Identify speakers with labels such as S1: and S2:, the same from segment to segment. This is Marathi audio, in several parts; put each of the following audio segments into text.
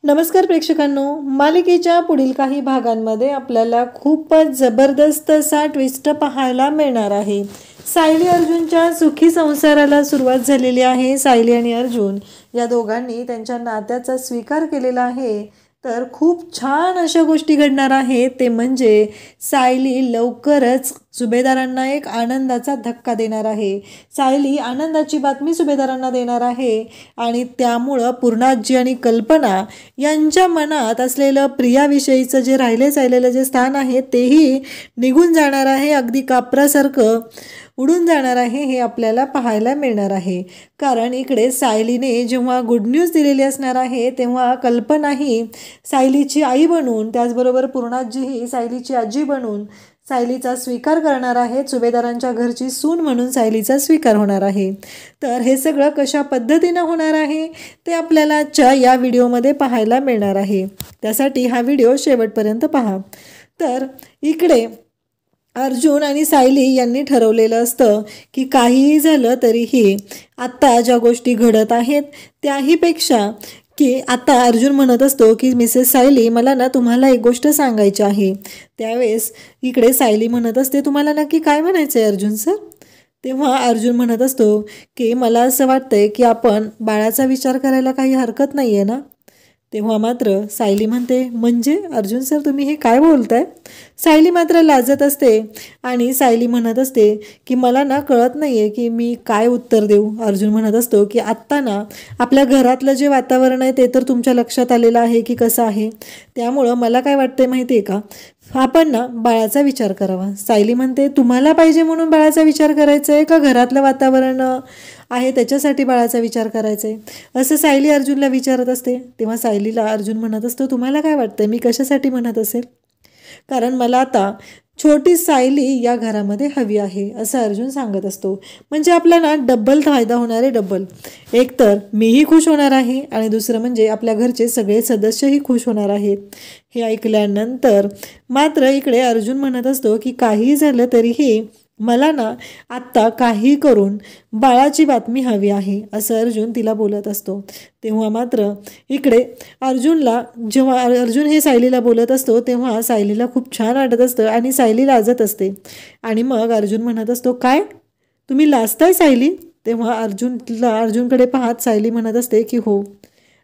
S1: नमस्कार प्रेक्षकांनो, मालिकेच्या पुढील काही भागांमध्ये आपल्याला खूपच जबरदस्त असा ट्विस्ट पाहायला मिळणार आहे। सायली अर्जुनच्या सुखी संसाराला सुरुवात झालेली आहे। सायली आणि अर्जुन या दोघांनी त्यांच्या नात्याचा स्वीकार केलेला आहे। तर खूप छान अशा गोष्टी घडणार आहेत। ते म्हणजे सायली लवकरच सुभेदारांना एक आनंदाचा धक्का देणार आहे। सायली आनंदाची बातमी सुभेदारांना देणार आहे आणि त्यामुळे पूर्णाजी आणि कल्पना यांच्या मनात असलेलं प्रियाविषयीचं जे राहिलेलं जे स्थान आहे तेही निघून जाणार आहे, अगदी कापरासारखं उडून जाणार आहे। हे आपल्याला पाहायला मिळणार आहे। कारण इकडे सायलीने जेव्हा गुड न्यूज दिलेली असणार आहे तेव्हा कल्पनाही सायलीची आई बनून, त्याचबरोबर पूर्णाजीही सायलीची आजी बनून सायलीचा स्वीकार करणार आहेत। सुभेदारांच्या घरची सून म्हणून सायलीचा स्वीकार होणार आहे। तर हे सगळं कशा पद्धतीने होणार आहे ते आपल्याला आजच्या या व्हिडिओमध्ये पाहायला मिळणार आहे। त्यासाठी हा व्हिडिओ शेवटपर्यंत पहा। तर इकडे अर्जुन आणि सायली यांनी ठरवलेलं असतं की काहीही झालं तरीही आत्ता ज्या गोष्टी घडत आहेत त्याहीपेक्षा की आता अर्जुन म्हणत असतो की मिसेस सायली, मला ना तुम्हाला एक गोष्ट सांगायची आहे। त्यावेळेस इकडे सायली म्हणत असते, तुम्हाला नक्की काय म्हणायचं आहे अर्जुन सर? तेव्हा अर्जुन म्हणत असतो की मला असं वाटतंय की आपण बाळाचा विचार करायला काही हरकत नाही आहे ना। तेव्हा मात्र सायली म्हणते, म्हणजे अर्जुन सर तुम्ही हे काय बोलताय? सायली मात्र लाजत असते आणि सायली म्हणत असते की मला ना कळत नाही आहे की मी काय उत्तर देऊ। अर्जुन म्हणत असतो की आत्ता ना आपल्या घरातलं जे वातावरण आहे ते तर तुमच्या लक्षात आलेलं आहे की कसं आहे, त्यामुळं मला काय वाटतंय माहिती आहे का, आपण ना बाळाचा विचार करावा। सायली म्हणते, तुम्हाला पाहिजे म्हणून बाळाचा विचार करायचा आहे का घरातलं वातावरण आहे त्याच्यासाठी बाळाचा विचार करायचा आहे, असं सायली अर्जुनला विचारत असते। तेव्हा सायलीला अर्जुन म्हणत असतो, तुम्हाला काय वाटतंय मी कशासाठी म्हणत असेल? कारण मला आता छोटी सायली या घरामध्ये हवी आहे, असं अर्जुन सांगत असतो। म्हणजे आपल्याला डबल फायदा होणार आहे, डबल। एक तर मीही खुश होणार आहे आणि दुसरं म्हणजे आपल्या घरचे सगळे सदस्यही खुश होणार आहेत। हे ऐकल्यानंतर मात्र इकडे अर्जुन म्हणत असतो की काही झालं तरीही मला ना आत्ता काही करून बाळाची बातमी हवी आहे, असं अर्जुन तिला बोलत असतो। तेव्हा मात्र इकडे अर्जुनला, जेव्हा अर्जुन हे सायलीला बोलत असतो तेव्हा सायलीला खूप छान वाटत असतं आणि सायली लाजत असते। आणि मग अर्जुन म्हणत असतो, काय तुम्ही लाजताय सायली? तेव्हा अर्जुनकडे पाहत सायली म्हणत असते की हो,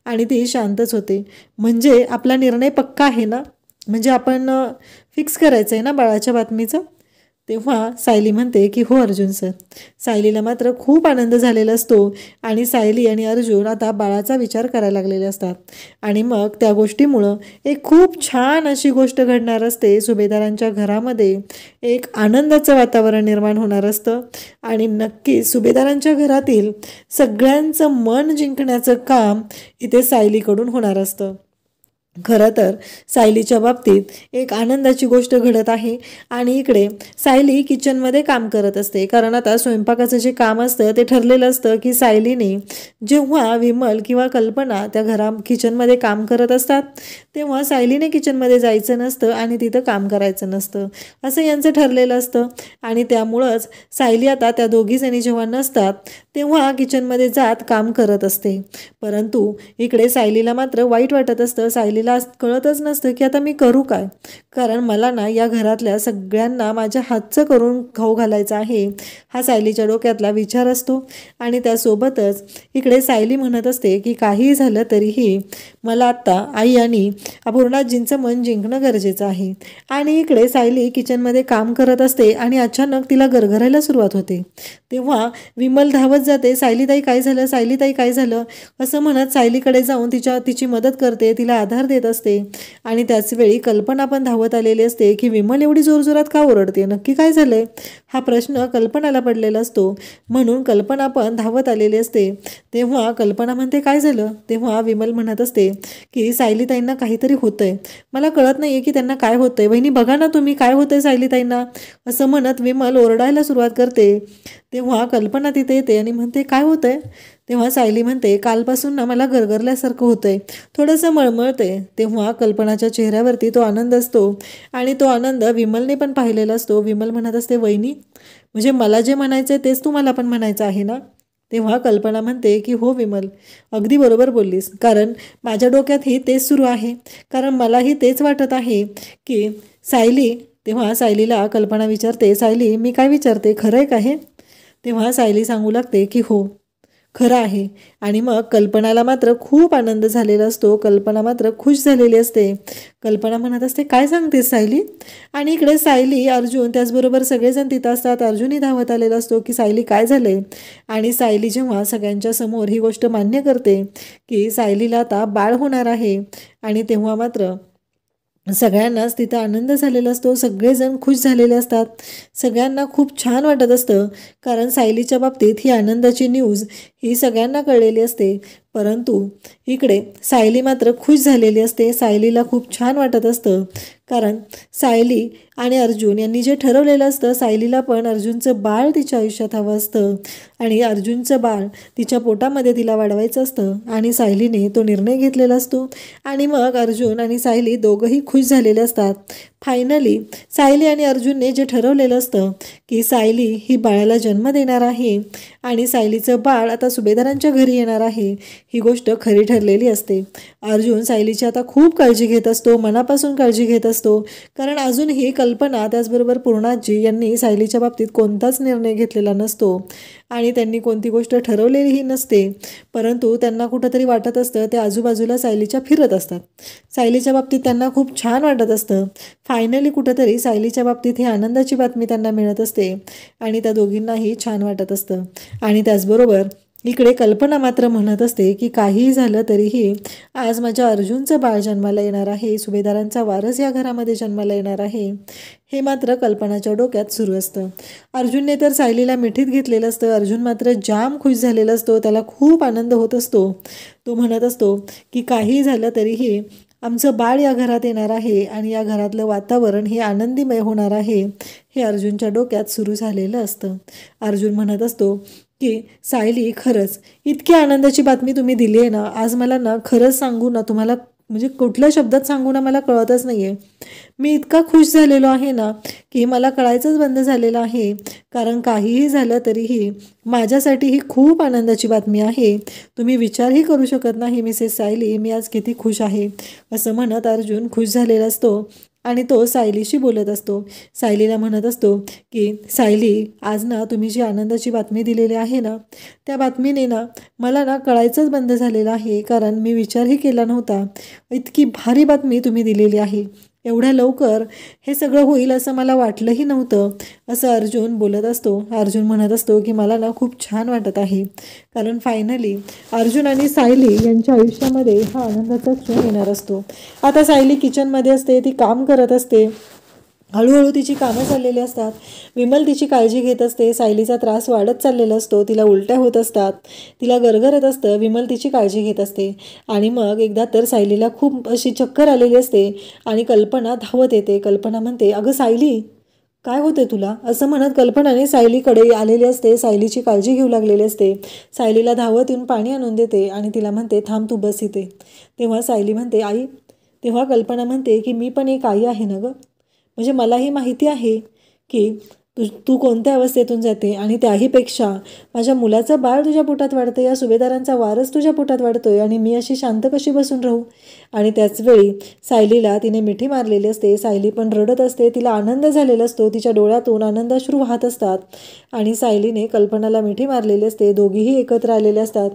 S1: आणि ती शांतच होते। म्हणजे आपला निर्णय पक्का आहे ना, म्हणजे आपण फिक्स करायचं आहे ना बाळाच्या बातमीचं? तेव्हा सायली म्हणते की हो अर्जुन सर। सायलीला मात्र खूप आनंद झालेला असतो आणि सायली आणि अर्जुन आता बाळाचा विचार करायला लागलेले असतात। आणि मग त्या गोष्टीमुळं एक खूप छान अशी गोष्ट घडणार असते। सुभेदारांच्या घरामध्ये एक आनंदाचं वातावरण निर्माण होणार असतं आणि नक्कीच सुभेदारांच्या घरातील सगळ्यांचं मन जिंकण्याचं काम इथे सायलीकडून होणार असतं। खरं तर सायलीच्या बाबतीत एक आनंदाची गोष्ट घडत आहे आणि इकडे सायली किचनमध्ये काम करत असते। कारण आता स्वयंपाकाचं जे काम असतं ते ठरलेलं असतं की सायलीने जेव्हा विमल किंवा कल्पना त्या किचनमध्ये काम करत असतात तेव्हा सायलीने किचनमध्ये जायचं नसतं आणि तिथं काम करायचं नसतं, असं यांचं ठरलेलं असतं। आणि त्यामुळंच सायली आता त्या दोघीजणी जेव्हा नसतात तेव्हा किचनमध्ये जात काम करत असते। परंतु इकडे सायलीला मात्र वाईट वाटत असतं। सायलीला कळतच नसतं की आता मी करू काय, कारण मला ना या घरातल्या सगळ्यांना माझ्या हातचं करून खाऊ घालायचं आहे, हा सायलीच्या डोक्यातला विचार असतो। आणि त्यासोबतच इकडे सायली म्हणत असते की काही झालं तरीही मला आत्ता आई आणि पूर्णाजींचं मन जिंकणं गरजेचं आहे। आणि इकडे सायली किचनमध्ये काम करत असते आणि अचानक तिला गरगरायला सुरुवात होते। तेव्हा विमल धावत जाते, सायलीताई काय झालं, सायलीताई काय झालं, असं म्हणत सायलीकडे जाऊन तिची मदत करते, तिला आधार देत असते। आणि त्याचवेळी कल्पना पण धावत आलेली असते की विमल एवढी जोरजोरात का ओरडते, नक्की काय झालंय, हा प्रश्न कल्पनाला पडलेला असतो। म्हणून कल्पना पण धावत आलेली असते। तेव्हा कल्पना म्हणते काय झालं? तेव्हा विमल म्हणत असते की सायलीताईंना काहीतरी होतंय, मला कळत नाहीये की त्यांना काय होतंय, वहिनी बघा ना तुम्ही काय होतंय सायलीताईंना, असं म्हणत विमल ओरडायला सुरुवात करते। तेव्हा कल्पना तिथे येते आणि म्हणते काय होतंय? तेव्हा सायली म्हणते कालपासून ना मला गरगरल्यासारखं होतंय, थोडंसं मळमळते। तेव्हा कल्पनाच्या चेहऱ्यावरती तो आनंद असतो आणि तो आनंद विमलने पण पाहिलेला असतो। विमल म्हणत असते, वहिनी म्हणजे मला जे म्हणायचं आहे तेच तुम्हाला पण म्हणायचं आहे ना, तेव्हा कल्पना म्हणते की हो विमल, अगदी बरोबर बोललीस, कारण माझ्या डोक्यातही तेच सुरू आहे. कारण मलाही तेच वाटत आहे की सायली. तेव्हा सायलीला कल्पना विचारते, सायली मी काय विचारते खरं आहे का हे? तेव्हा सायली सांगू लागते की हो खरं आहे. आणि मग कल्पनाला मात्र खूप आनंद झालेला असतो. कल्पना मात्र खुश झालेली असते. कल्पना म्हणत असते, काय सांगतेस सायली? आणि इकडे सायली, अर्जुन, त्याचबरोबर सगळेजण तिथं असतात. अर्जुनही धावत आलेला असतो की सायली काय झालंय? आणि सायली जेव्हा सगळ्यांच्या समोर ही गोष्ट मान्य करते की सायलीला आता बाळ होणार आहे, आणि तेव्हा मात्र सगळ्यांनाच तिथं आनंद झालेला असतो. सगळेजण खुश झालेले असतात. सगळ्यांना खूप छान वाटत असतं, कारण सायलीच्या बाबतीत ही आनंदाची न्यूज ही सगळ्यांना कळलेली असते. परंतु इकडे सायली मात्र खुश झालेली असते. सायलीला खूप छान वाटत असतं, कारण सायली आणि अर्जुन यांनी जे ठरवलेलं असतं, सायलीला पण अर्जुनचं बाळ तिच्या आयुष्यात हवं असतं आणि अर्जुनचं बाळ तिच्या पोटामध्ये तिला वाढवायचं असतं. आणि सायलीने तो निर्णय घेतलेला असतो. आणि मग अर्जुन आणि सायली दोघंही खुश झालेले असतात. फायनली सायली आणि अर्जुनने जे ठरवलेलं असतं की सायली ही बाळाला जन्म देणार आहे आणि सायलीचं बाळ आता सुभेदारांच्या घरी येणार आहे, ही गोष्ट खरी ठरलेली असते. अर्जुन सायलीची आता खूप काळजी घेत असतो, मनापासून काळजी घेत असतो, कारण अजूनही कल्पना त्याचबरोबर पूर्णाजी यांनी सायलीच्या बाबतीत कोणताच निर्णय घेतलेला नसतो आणि त्यांनी कोणती गोष्ट ठरवलेलीही नसते. परंतु त्यांना कुठंतरी वाटत असतं, ते आजूबाजूला सायलीच्या फिरत असतात. सायलीच्या बाबतीत त्यांना खूप छान वाटत असतं. फायनली कुठंतरी सायलीच्या बाबतीत ही आनंदाची बातमी त्यांना मिळत असते आणि त्या दोघींनाही छान वाटत असतं. आणि त्याचबरोबर इकडे कल्पना मात्र म्हणत असते की काहीही झालं तरीही आज माझ्या अर्जुनचं बाळ जन्माला येणार आहे, सुभेदारांचा वारस या घरामध्ये जन्माला येणार आहे, हे मात्र कल्पनाच्या डोक्यात सुरू असतं. अर्जुनने तर सायलीला मिठीत घेतलेलं असतं. अर्जुन मात्र जाम खुश झालेला असतो. त्याला खूप आनंद होत असतो. तो म्हणत असतो की काहीही झालं तरीही आमचं बाळ या घरात येणार आहे आणि या घरातलं वातावरण हे आनंदीमय होणार आहे, हे अर्जुनच्या डोक्यात सुरू झालेलं असतं. अर्जुन म्हणत असतो की सायली, खरंच इतकी आनंदाची बातमी तुम्ही दिली आहे ना, आज मला ना खरंच सांगू ना, तुम्हाला म्हणजे कुठल्या शब्दात सांगू ना मला कळतच नाही आहे. मी इतका खुश झालेलो आहे ना की मला कळायचंच बंद झालेलं आहे, कारण काहीही झालं तरीही माझ्यासाठी ही खूप आनंदाची बातमी आहे. तुम्ही विचारही करू शकत नाही मिसेस सायली, मी आज किती खुश आहे, असं म्हणत अर्जुन खुश झालेला असतो. आणि तो सायलीशी बोलत असतो. सायलीला म्हणत असतो की सायली, आज ना तुम्ही जी आनंदाची बातमी दिलेली आहे ना, त्या बातमीने ना मला ना कळायचंच बंद झालेलं आहे, कारण मी विचारही केला नव्हता. इतकी भारी बातमी तुम्ही दिलेली आहे. एवढ्या लवकर हे सगळं होईल असं मला वाटलंही नव्हतं, असं अर्जुन बोलत असतो. अर्जुन म्हणत असतो की मला ना खूप छान वाटत आहे, कारण फायनली अर्जुन आणि सायली यांच्या आयुष्यामध्ये हा आनंदाचा क्षण येणार असतो. आता सायली किचनमध्ये असते, ती काम करत असते. हळूहळू तिची कामं चाललेली असतात. विमल तिची काळजी घेत असते. सायलीचा त्रास वाढत चाललेला असतो. तिला उलट्या होत असतात, तिला गरगरत असतं. विमल तिची काळजी घेत असते. आणि मग एकदा तर सायलीला खूप अशी चक्कर आलेली असते आणि कल्पना धावत येते. कल्पना म्हणते, अगं सायली, काय होते तुला? असं म्हणत कल्पनाने सायलीकडे आलेली असते. सायलीची काळजी घेऊ लागलेली असते. सायलीला धावत येऊन पाणी आणून देते आणि तिला म्हणते, थांब तू बस इथे. तेव्हा सायली म्हणते, आई. तेव्हा कल्पना म्हणते की मी पण एक आई आहे ना गं, म्हणजे मलाही माहिती आहे की तू कोणत्या अवस्थेतून जाते, आणि त्याहीपेक्षा माझ्या मुलाचं बाळ तुझ्या पोटात वाढतं, या सुभेदारांचा वारस तुझ्या पोटात वाढतोय, आणि मी अशी शांत कशी बसून राहू? आणि त्याचवेळी सायलीला तिने मिठी मारलेली असते. सायली पण रडत असते. तिला आनंद झालेला असतो. तिच्या डोळ्यातून आनंदाश्रू वाहत असतात. आणि सायलीने कल्पनाला मिठी मारलेली असते. दोघीही एकत्र आलेले असतात.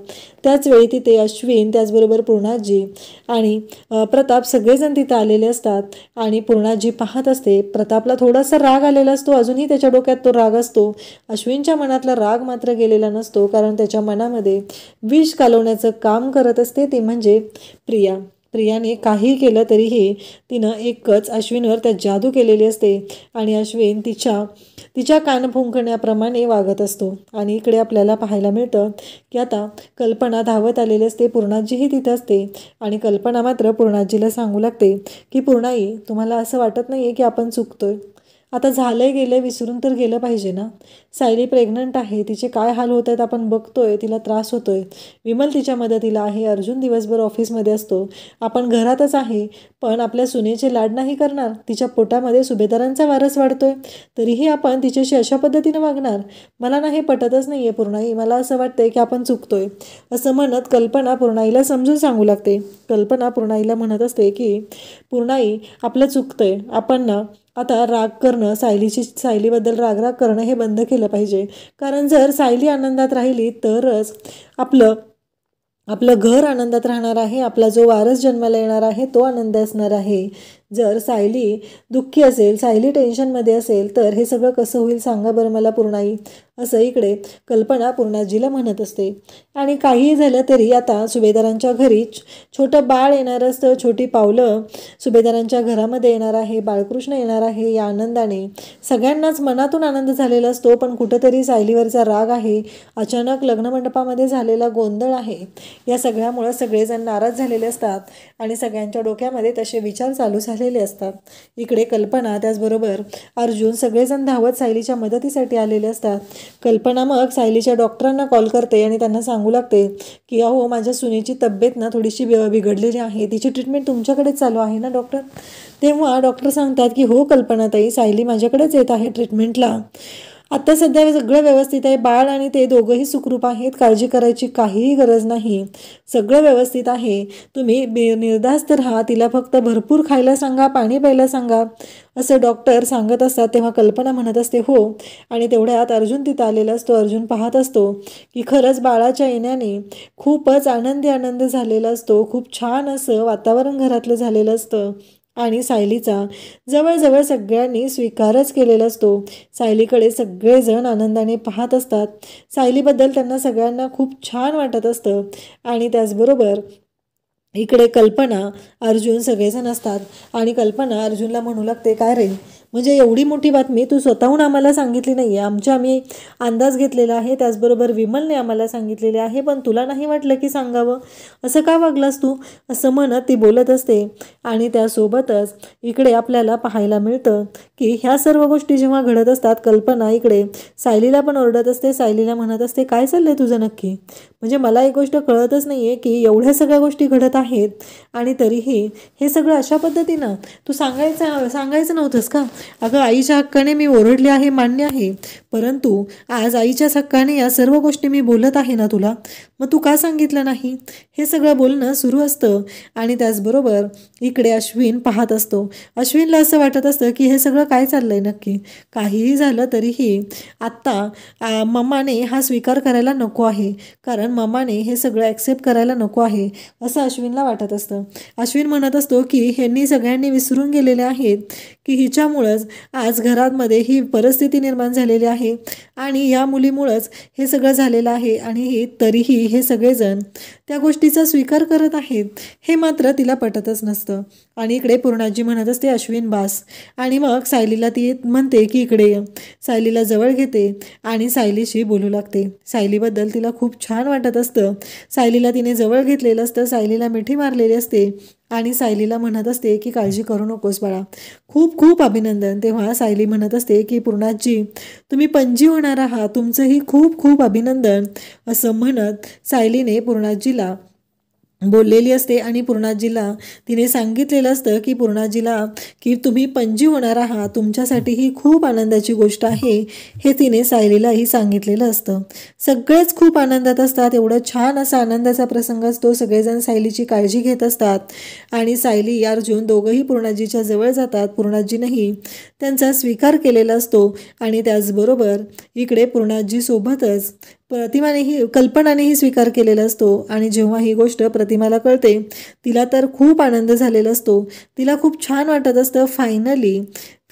S1: त्याचवेळी तिथे अश्विन, त्याचबरोबर पूर्णाजी आणि प्रताप सगळेजण तिथं आलेले असतात. आणि पूर्णाजी पाहत असते. प्रतापला थोडासा राग आलेला असतो. अजूनही त्याच्या डोक्यात तो राग असतो. अश्विनच्या मनातला राग मात्र गेलेला नसतो, कारण त्याच्या मनामध्ये विष कालवण्याचं काम करत असते, ते म्हणजे प्रिया. प्रियाने काही केलं तरीही तिनं एकच अश्विनवर त्या जादू केलेली असते आणि अश्विन तिच्या कान फुंकण्याप्रमाणे वागत असतो. आणि इकडे आपल्याला पाहायला मिळतं की आता कल्पना धावत आलेली असते. पूर्णाजीही तिथं असते आणि कल्पना मात्र पूर्णाजीला सांगू लागते की पूर्णाई, तुम्हाला असं वाटत नाही आहे की आपण चुकतोय? आता झालंय गेलं विसरून तर गेलं पाहिजे ना. सायली प्रेग्नंट आहे, तिचे काय हाल होत आहेत आपण बघतोय, तिला त्रास होतोय. विमल तिच्या मदतीला आहे, अर्जुन दिवसभर ऑफिसमध्ये असतो, आपण घरातच आहे. पण आपल्या सुनेचे लाड नाही करणार. तिच्या पोटामध्ये सुभेदारांचा वारस वाढतोय, तरीही आपण तिच्याशी अशा पद्धतीने वागणार. मला नाही पटतच नाही आहे पूर्णाई, मला असं वाटतंय की आपण चुकतोय. असं म्हणत कल्पना पूर्णाईला समजून सांगू लागते. कल्पना पूर्णाईला म्हणत असते की पूर्णाई, आपलं चुकतंय, आपण ना आता राग करणं, सायलीबद्दल राग करणं हे बंद केलं पाहिजे. कारण जर सायली आनंदात राहिली तरच आपलं घर आनंदात राहणार आहे, आपला जो वारस जन्माला येणार आहे तो आनंद असणार आहे. जर सायली दुःखी असेल, सायली टेन्शनमध्ये असेल तर हे सगळं कसं होईल सांगा बरं मला पूर्णाई. असं इकडे कल्पना पूर्णाजीला म्हणत असते. आणि काहीही झालं तरी आता सुभेदारांच्या घरी छोटं बाळ येणार असतं, छोटी पावलं सुभेदारांच्या घरामध्ये येणार आहे, बाळकृष्ण येणार आहे. या आनंदाने सगळ्यांनाच मनातून आनंद झालेला असतो. पण कुठंतरी सायलीवरचा राग आहे, अचानक लग्नमंडपामध्ये झालेला गोंधळ आहे, या सगळ्यामुळं सगळेजण नाराज झालेले असतात आणि सगळ्यांच्या डोक्यामध्ये तसे विचार चालू झालेले असतात. इकडे कल्पना, त्याचबरोबर अर्जुन सगळेजण धावत सायलीच्या मदतीसाठी आलेले असतात. कल्पना मग सायलीच्या डॉक्टरांना कॉल करते आणि त्यांना सांगू लागते की अहो, माझ्या सुनेची तब्येत ना थोडीशी बिघडलेली आहे, तिची ट्रीटमेंट तुमच्याकडेच चालू आहे ना डॉक्टर. तेव्हा डॉक्टर सांगतात की हो कल्पनाताई, सायली माझ्याकडेच येत आहे ट्रीटमेंटला. आत्ता सध्या सगळं व्यवस्थित आहे, बाळ आणि ते दोघंही सुखरूप आहेत, काळजी करायची काहीही गरज नाही, सगळं व्यवस्थित आहे, तुम्ही निर्धास्त राहा, तिला फक्त भरपूर खायला सांगा, पाणी प्यायला सांगा, असं डॉक्टर सांगत असतात. तेव्हा कल्पना म्हणत असते हो. आणि तेवढ्यात अर्जुन तिथं आलेला असतो. अर्जुन पाहत असतो की खरंच बाळाच्या येण्याने खूपच आनंद झालेला असतो, खूप छान असं वातावरण घरातलं झालेलं असतं आणि सायलीचा जवळजवळ सगळ्यांनी स्वीकारच केलेला असतो. सायलीकडे सगळेजण आनंदाने पाहत असतात. सायलीबद्दल त्यांना सगळ्यांना खूप छान वाटत असतं. आणि त्याचबरोबर इकडे कल्पना, अर्जुन सगळेजण असतात आणि कल्पना अर्जुनला म्हणू लागते, काय रे, म्हणजे एवढी मोठी बातमी तू स्वतःहून आम्हाला सांगितली नाही आहे, आम्ही अंदाज घेतलेला आहे, त्याचबरोबर विमलने आम्हाला सांगितलेले आहे, पण तुला नाही वाटलं की सांगावं, असं का वागलास तू, असं म्हणत ती बोलत असते. आणि त्यासोबतच इकडे आपल्याला पाहायला मिळतं की ह्या सर्व गोष्टी जेव्हा घडत असतात, कल्पना इकडे सायलीला पण ओरडत असते. सायलीला म्हणत असते, काय चाललंय तुझं नक्की, म्हणजे मला एक गोष्ट कळतच नाही आहे की एवढ्या सगळ्या गोष्टी घडत आहेत आणि तरीही हे सगळं अशा पद्धतीनं तू सांगायचं नव्हतंस का. अगं, आईच्या हक्काने मी ओरडले आहे, मान्य आहे, परंतु आज आईच्याच हक्काने या सर्व गोष्टी मी बोलत आहे ना तुला, मग तू का सांगितलं नाही. हे सगळं बोलणं सुरू असतं. आणि त्याचबरोबर इकडे अश्विन पाहत असतो. अश्विनला असं वाटत असतं की हे सगळं काय चाललंय नक्की. काहीही झालं तरीही आत्ता मम्माने हा स्वीकार करायला नको आहे, कारण मम्माने हे सगळं ॲक्सेप्ट करायला नको आहे, असं अश्विनला वाटत असतं. अश्विन म्हणत असतो की ह्यांनी सगळ्यांनी विसरून गेलेले आहेत की हिच्यामुळंच आज घरामध्ये ही परिस्थिती निर्माण झालेली आहे आणि या मुलीमुळंच हे सगळं झालेलं आहे आणि तरीही हे सगळेजण त्या गोष्टीचा स्वीकार करत आहेत. हे मात्र तिला पटतच नसतं. आणि इकडे पूर्णाजी म्हणत असते, अश्विन बास. आणि मग सायलीला ती म्हणते की इकडे सायलीला जवळ घेते आणि सायलीशी बोलू लागते. सायलीबद्दल तिला खूप छान वाटत असतं. सायलीला तिने जवळ घेतलेलं असतं, सायलीला मिठी मारलेली असते आणि सायलीला म्हणत असते की काळजी करू नकोस बाळा, खूप खूप अभिनंदन. तेव्हा सायली म्हणत असते की पूर्णाजी, तुम्ही पणजी होणार आहात, तुमचंही खूप खूप अभिनंदन, असं म्हणत सायलीने पूर्णाजीला बोललेली असते. आणि पूर्णाजीला तिने सांगितलेलं असतं की पूर्णाजीला की तुम्ही पणजी होणार आहात, तुमच्यासाठी ही खूप आनंदाची गोष्ट आहे, हे तिने सायलीलाही सांगितलेलं असतं. सगळेच खूप आनंदात असतात. एवढं छान असा आनंदाचा प्रसंग असतो. सगळेजण सायलीची काळजी घेत असतात आणि सायली, अर्जुन दोघंही पूर्णाजीच्या जवळ जातात. पूर्णाजीनेही त्यांचा स्वीकार केलेला असतो. आणि त्याचबरोबर इकडे पूर्णाजीसोबतच कल्पनानेही स्वीकार केलेला असतो. आणि जेव्हा ही गोष्ट प्रतिमाला कळते, तिला तर खूप आनंद झालेला असतो. तिला खूप छान वाटत असतं. फायनली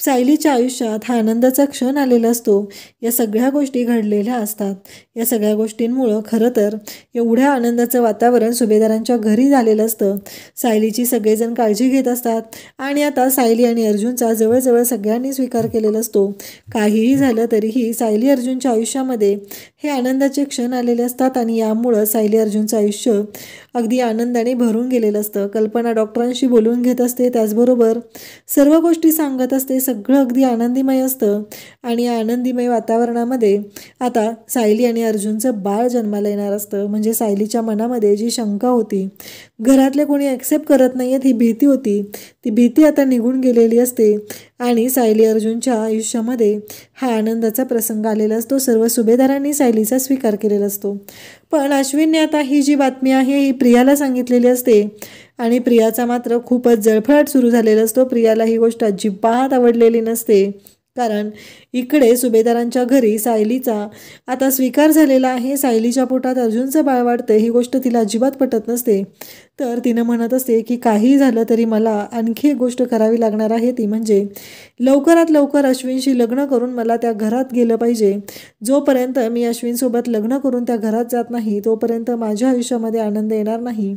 S1: सायलीच्या आयुष्यात हा आनंदाचा क्षण आलेला असतो. या सगळ्या गोष्टी घडलेल्या असतात. या सगळ्या गोष्टींमुळं खरं तर एवढ्या आनंदाचं वातावरण सुभेदारांच्या घरी झालेलं असतं. सायलीची सगळेजण काळजी घेत असतात आणि आता सायली आणि अर्जुनचा जवळजवळ सगळ्यांनी स्वीकार केलेला असतो. काहीही झालं तरीही सायली अर्जुनच्या आयुष्यामध्ये हे आनंदाचे क्षण आलेले असतात आणि यामुळं सायली अर्जुनचं आयुष्य अगदी आनंदाने भरून गेलेलं असतं. कल्पना डॉक्टरांशी बोलून घेत असते, त्याचबरोबर सर्व गोष्टी सांगत असते. सगळं अगदी आनंदीमय असतं आणि या आनंदीमय वातावरणामध्ये आता सायली आणि अर्जुनचं बाळ जन्माला येणार असतं. म्हणजे सायलीच्या मनामध्ये जी शंका होती, घरातले कोणी ॲक्सेप्ट करत नाही आहेत ही भीती होती, ती भीती आता निघून गेलेली असते आणि सायली अर्जुनच्या आयुष्यामध्ये हा आनंदाचा प्रसंग आलेला असतो. सर्व सुभेदारांनी सायलीचा स्वीकार केलेला असतो. पण अश्विनने आता ही जी बातमी आहे ही प्रियाला सांगितलेली असते आणि प्रियाचा मात्र खूपच जळफळाट सुरू झालेला असतो. प्रियाला ही गोष्ट अजिबात आवडलेली नसते, कारण इकडे सुभेदारांच्या घरी सायलीचा आता स्वीकार झालेला आहे. सायलीच्या पोटात अर्जुनचं बाळ वाढतं ही गोष्ट तिला अजिबात पटत नसते. तर तिनं म्हणत असते की काही झालं तरी मला आणखी एक गोष्ट करावी लागणार आहे, ती म्हणजे लवकरात लवकर अश्विनशी लग्न करून मला त्या घरात गेलं पाहिजे. जोपर्यंत मी अश्विनसोबत लग्न करून त्या घरात जात नाही तोपर्यंत माझ्या आयुष्यामध्ये आनंद येणार नाही,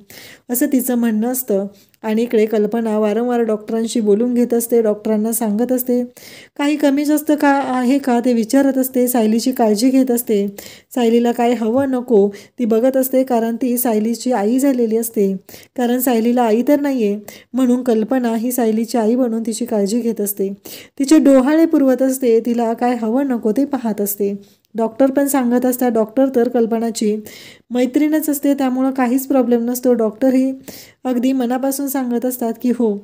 S1: असं तिचं म्हणणं असतं. आणि इकडे कल्पना वारंवार डॉक्टरांशी बोलून घेत असते, डॉक्टरांना सांगत असते, काही कमी जास्त का आहे का ते विचारत असते, सायलीची काळजी घेत असते. सायलीला काय हवं नको ती बघत असते, कारण ती सायलीची आई झालेली असते. कारण सायलीला आई तर नाही आहे, म्हणून कल्पना ही सायलीची आई बनून तिची काळजी घेत असते, तिचे डोहाळे पुरवत असते, तिला काय हवं नको ते पाहत असते. डॉक्टर पण सांगत असतात, डॉक्टर तर कल्पनाची मैत्रीणच असते, त्यामुळं काहीच प्रॉब्लेम नसतो. डॉक्टरही अगदी मनापासून सांगत असतात की हो,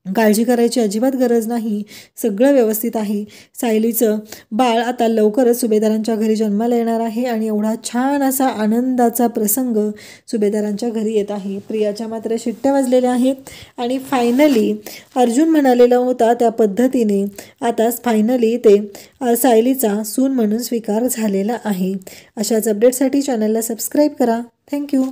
S1: काळजी करायची अजिबात गरज नाही, सगळं व्यवस्थित आहे. सायलीचं बाळ आता लवकरच सुभेदारांच्या घरी जन्माला येणार आहे आणि एवढा छान असा आनंदाचा प्रसंग सुभेदारांच्या घरी येत आहे. प्रियाच्या मात्र शिट्ट्या वाजलेल्या आहेत आणि फायनली अर्जुन म्हणालेला होता त्या पद्धतीने आता फायनली ते सायलीचा सून म्हणून स्वीकार झालेला आहे. अशाच अपडेटसाठी चॅनलला सबस्क्राईब करा. थँक्यू.